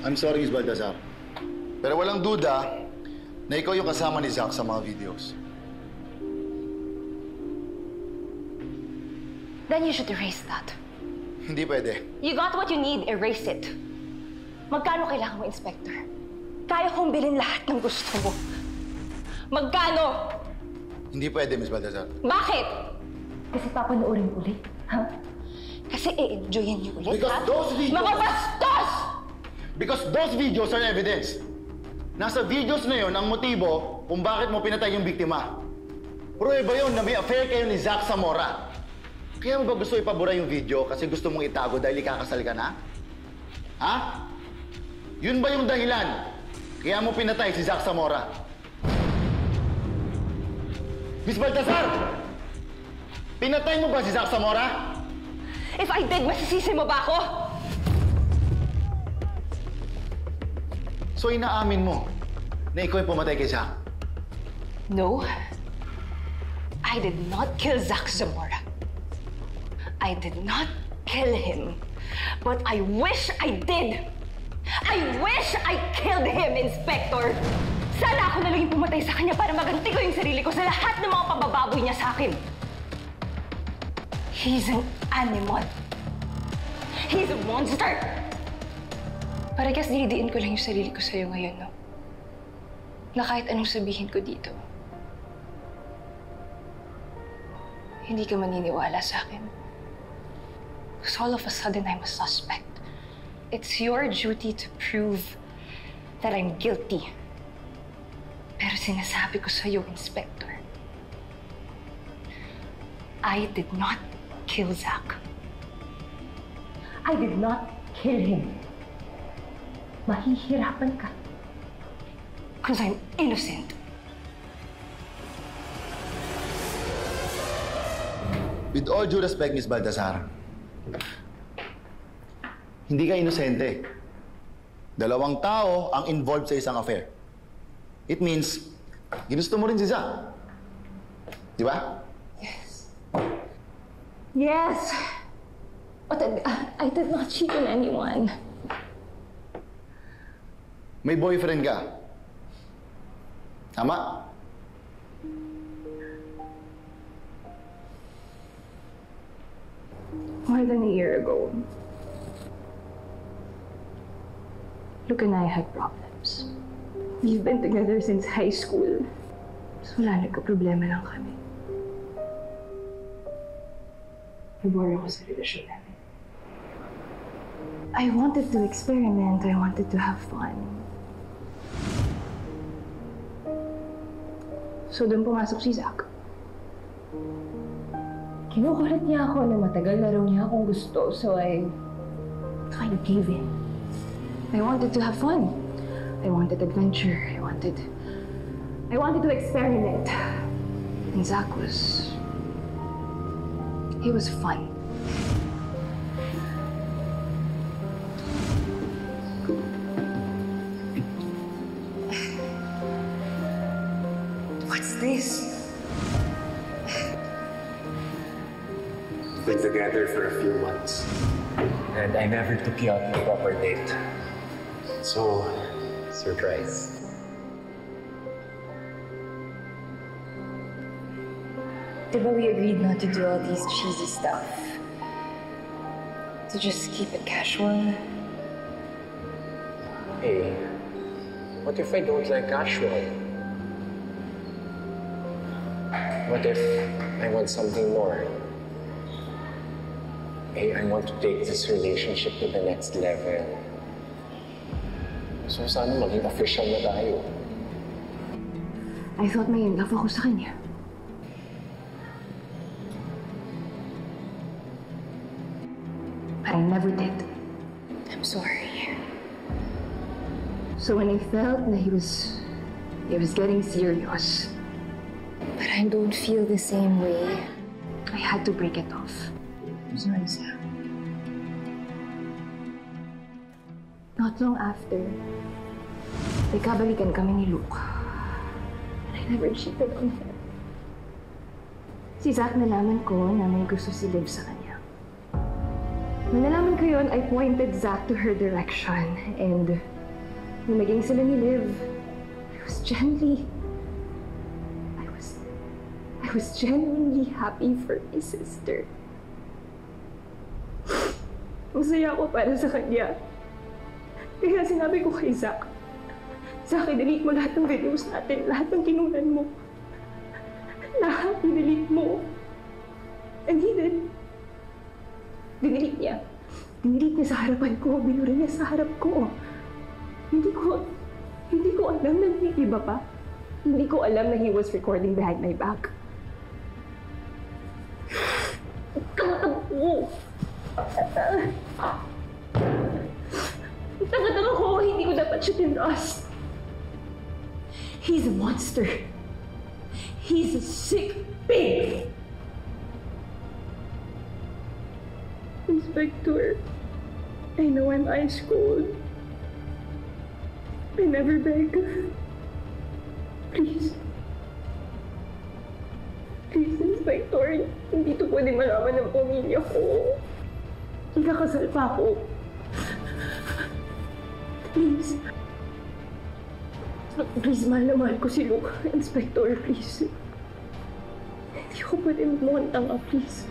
I'm sorry, Miss Baltazar. Pero walang duda na ikaw yung kasama ni Zach sa mga videos. Then you should erase that. Hindi pwede. You got what you need, erase it. Magkano kailangan mo, Inspector? Kaya kong bilhin lahat ng gusto mo. Magkano? Hindi pwede, Miss Baltazar. Bakit? Kasi papanoorin ulit, ha? Kasi i-enjoyin niyo ulit, Because ha? those videos... Mga bastos! Because those videos are evidence. Nasa videos na yon ang motibo kung bakit mo pinatay yung biktima. Prueba yun na may affair kayo ni Zach Zamora. Kaya mo ba gusto ipabura yung video kasi gusto mong itago dahil ikakasal ka na? Ha? Yun ba yung dahilan? Kaya mo pinatay si Zach Zamora? Miss Baltazar! Pinatay mo ba si Zach Zamora? If I did, masisisi mo ba ako? So inaamin mo na ikaw yung pumatay kay Zach? No. I did not kill Zach Zamora. I did not kill him. But I wish I did. I wish I killed him, Inspector. Sana ako na lang yung pumatay sa kanya para maganti ko yung sarili ko sa lahat ng mga pabababoy niya sa akin. He's an animal. He's a monster. But I guess dinidiin ko lang yung sarili ko sa'yo ngayon, no? Na kahit anong sabihin ko dito, hindi ka maniniwala sa akin. Because all of a sudden, I'm a suspect. It's your duty to prove that I'm guilty. Pero sinasabi ko sa'yo, Inspector, I did not kill Zach. I did not kill him. Mahihirapan ka. Because I'm innocent. With all due respect, Miss Baltazar, hindi ka inosente. Dalawang tao ang involved sa isang affair. It means, ginusto mo rin si Zach. Di ba? Yes. Yes! But I did not cheat on anyone. May boyfriend ka. Tama? More than a year ago, Luke and I had problems. We've been together since high school. So wala, nagka-problema lang kami. Nabore ako sa relasyon namin. I wanted to experiment. I wanted to have fun. So doon pumasok si Zach. Kinukulit niya ako na matagal na raw niya akong gusto, so I kind of gave in. I wanted to have fun. I wanted adventure. I wanted to experiment. And Zach was... he was fun. What's this? We've been together for a few months. And I never took you out on a proper date. So, surprise. Diba we agreed not to do all these cheesy stuff? To just keep it casual? Hey, what if I don't like casual? What if I want something more? Hey, I want to take this relationship to the next level. So sana maging official na tayo. I thought may in love ako sa kanya. But I never did. I'm sorry. So when I felt that he was getting serious, but I don't feel the same way, I had to break it off. I'm sorry, Sam. Not long after, nagkabalikan kami ni Luke. And I never cheated on him. Si Zach nalaman ko na may gusto si Liv sa kanya. Nung nalaman ko yun, I pointed Zach to her direction. And nung naging sila ni Liv, I was genuinely happy for my sister. Masaya ako para sa kanya. Kaya sinabi ko kay Zach, Zach, i-delete mo lahat ng videos natin, lahat ng kinunan mo. Lahat i-delete mo. And he did. Dinilit niya. Dinilit niya sa harapan ko. Binura niya sa harap ko. Hindi ko alam na may iba pa. Hindi ko alam na he was recording behind my back. Tanga-tanga ko. Hindi ko dapat siya tinras. He's a monster. He's a sick pig. Inspector, I know I'm ice cold. I never beg. Please. Please, Inspector, hindi ito pwede malaman ng pamilya ko. Ikakasal pa ako. Please. Please, mahal na mahal ko si Luke. Inspector, please. Hindi ko pwede magmukhang tanga, please.